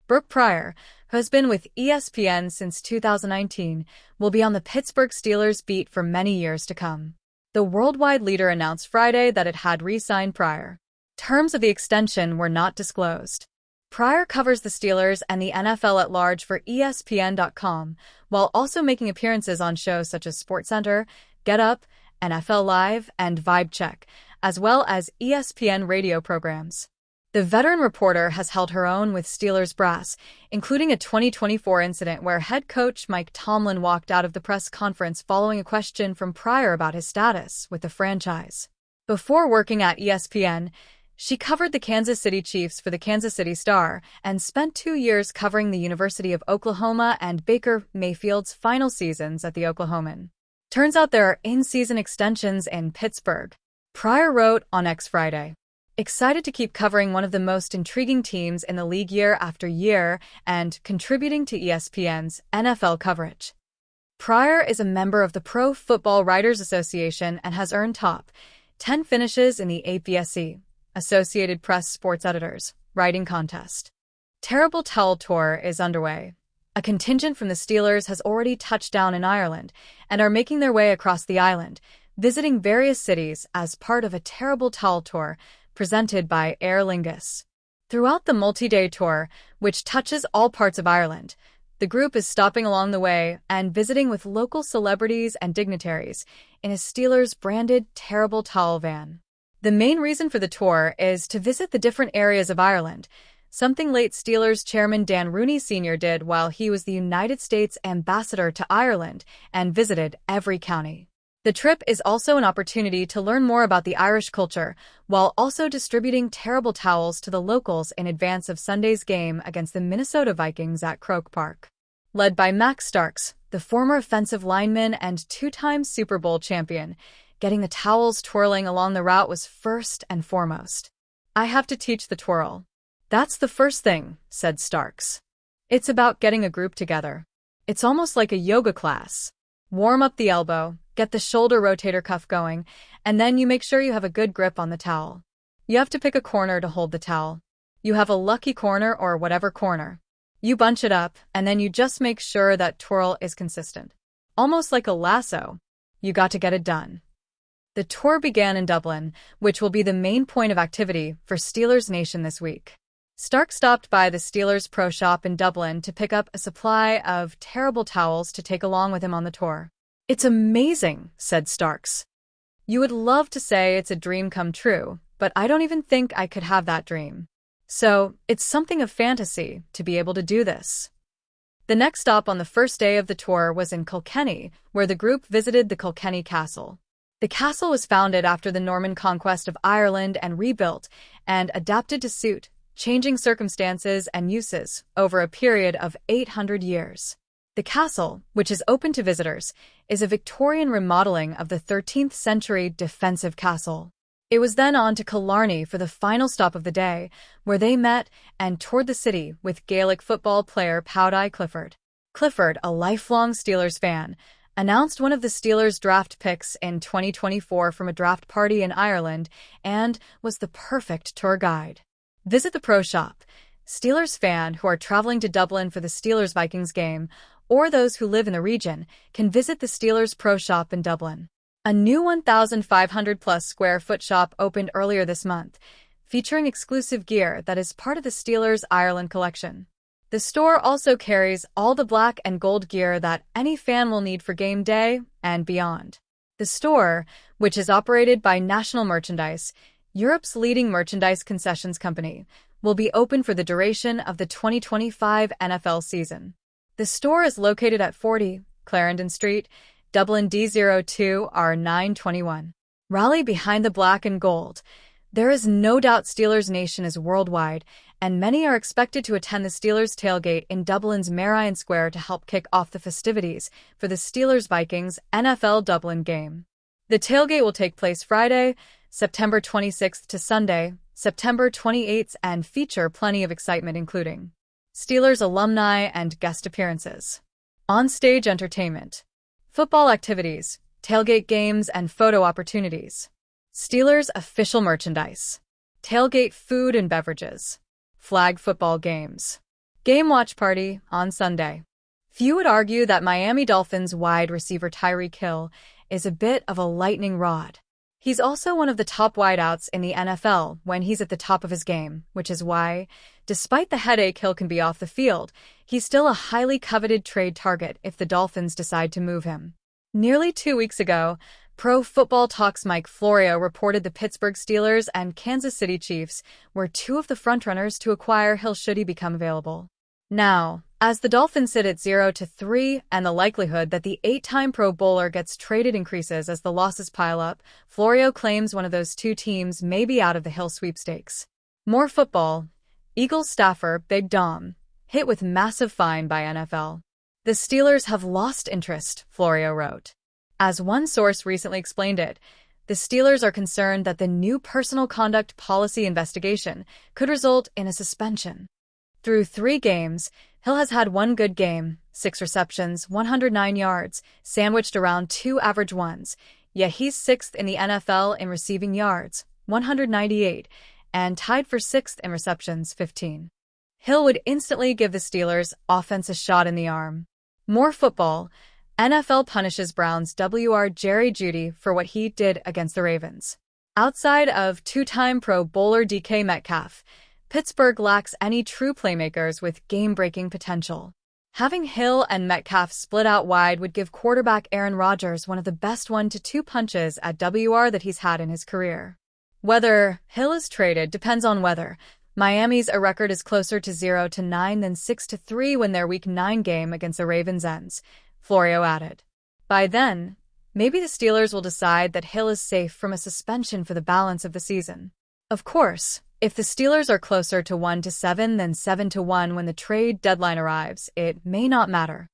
Brooke Pryor, who has been with ESPN since 2019, will be on the Pittsburgh Steelers beat for many years to come. The worldwide leader announced Friday that it had re-signed Pryor. Terms of the extension were not disclosed. Pryor covers the Steelers and the NFL at large for ESPN.com, while also making appearances on shows such as SportsCenter, Get Up, NFL Live, and Vibe Check, as well as ESPN radio programs. The veteran reporter has held her own with Steelers brass, including a 2024 incident where head coach Mike Tomlin walked out of the press conference following a question from Pryor about his status with the franchise. Before working at ESPN, she covered the Kansas City Chiefs for the Kansas City Star and spent 2 years covering the University of Oklahoma and Baker Mayfield's final seasons at the Oklahoman. Turns out there are in-season extensions in Pittsburgh. Pryor wrote on X Friday, "Excited to keep covering one of the most intriguing teams in the league year after year and contributing to ESPN's NFL coverage." Pryor is a member of the Pro Football Writers Association and has earned top 10 finishes in the APSC, Associated Press Sports Editors, writing contest. Terrible Towel Tour is underway. A contingent from the Steelers has already touched down in Ireland and are making their way across the island, visiting various cities as part of a Terrible Towel Tour presented by Aer Lingus. Throughout the multi-day tour, which touches all parts of Ireland, the group is stopping along the way and visiting with local celebrities and dignitaries in a Steelers-branded Terrible Towel van. The main reason for the tour is to visit the different areas of Ireland, something late Steelers chairman Dan Rooney Sr. did while he was the United States ambassador to Ireland and visited every county. The trip is also an opportunity to learn more about the Irish culture, while also distributing terrible towels to the locals in advance of Sunday's game against the Minnesota Vikings at Croke Park. Led by Max Starks, the former offensive lineman and two-time Super Bowl champion, getting the towels twirling along the route was first and foremost. "I have to teach the twirl. That's the first thing," said Starks. "It's about getting a group together. It's almost like a yoga class. Warm up the elbow, get the shoulder rotator cuff going, and then you make sure you have a good grip on the towel. You have to pick a corner to hold the towel. You have a lucky corner or whatever corner. You bunch it up, and then you just make sure that twirl is consistent. Almost like a lasso. You got to get it done." The tour began in Dublin, which will be the main point of activity for Steelers Nation this week. Stark stopped by the Steelers Pro Shop in Dublin to pick up a supply of terrible towels to take along with him on the tour. "It's amazing," said Starks. "You would love to say it's a dream come true, but I don't even think I could have that dream. So, it's something of fantasy to be able to do this." The next stop on the first day of the tour was in Kilkenny, where the group visited the Kilkenny Castle. The castle was founded after the Norman conquest of Ireland and rebuilt and adapted to suit changing circumstances and uses over a period of 800 years. The castle, which is open to visitors, is a Victorian remodeling of the 13th century defensive castle. It was then on to Killarney for the final stop of the day, where they met and toured the city with Gaelic football player Powdy Clifford. Clifford, a lifelong Steelers fan, announced one of the Steelers' draft picks in 2024 from a draft party in Ireland and was the perfect tour guide. Visit the Pro Shop. Steelers fans who are traveling to Dublin for the Steelers-Vikings game, or those who live in the region, can visit the Steelers Pro Shop in Dublin. A new 1,500-plus square foot shop opened earlier this month, featuring exclusive gear that is part of the Steelers Ireland collection. The store also carries all the black and gold gear that any fan will need for game day and beyond. The store, which is operated by National Merchandise, Europe's leading merchandise concessions company, will be open for the duration of the 2025 NFL season. The store is located at 40 Clarendon Street, Dublin D02 R921. Rally behind the black and gold. There is no doubt Steelers Nation is worldwide, and many are expected to attend the Steelers tailgate in Dublin's Merrion Square to help kick off the festivities for the Steelers-Vikings NFL Dublin game. The tailgate will take place Friday, September 26th to Sunday, September 28th, and feature plenty of excitement including Steelers alumni and guest appearances, on-stage entertainment, football activities, tailgate games and photo opportunities, Steelers official merchandise, tailgate food and beverages, flag football games, Game watch party on Sunday. Few would argue that Miami Dolphins wide receiver Tyreek Hill is a bit of a lightning rod. He's also one of the top wideouts in the NFL when he's at the top of his game, which is why, despite the headache Hill can be off the field, he's still a highly coveted trade target if the Dolphins decide to move him. Nearly 2 weeks ago, Pro Football Talk's Mike Florio reported the Pittsburgh Steelers and Kansas City Chiefs were two of the frontrunners to acquire Hill should he become available. Now, as the Dolphins sit at 0-3 and the likelihood that the 8-time Pro Bowler gets traded increases as the losses pile up, Florio claims one of those two teams may be out of the Hill sweepstakes. More football. Eagles staffer Big Dom hit with massive fine by NFL. The Steelers have lost interest, Florio wrote. As one source recently explained it, the Steelers are concerned that the new personal conduct policy investigation could result in a suspension. Through 3 games, Hill has had one good game, 6 receptions, 109 yards, sandwiched around 2 average ones, yet he's 6th in the NFL in receiving yards, 198, and tied for 6th in receptions, 15. Hill would instantly give the Steelers offense a shot in the arm. More football. NFL punishes Browns WR Jerry Jeudy for what he did against the Ravens. Outside of 2-time Pro Bowler DK Metcalf, Pittsburgh lacks any true playmakers with game-breaking potential. Having Hill and Metcalf split out wide would give quarterback Aaron Rodgers one of the best 1-2 punches at WR that he's had in his career. Whether Hill is traded depends on whether Miami's record is closer to 0-9 than 6-3 when their Week 9 game against the Ravens ends, Florio added. By then, maybe the Steelers will decide that Hill is safe from a suspension for the balance of the season. Of course, if the Steelers are closer to 1-7 than 7-1 when the trade deadline arrives, it may not matter.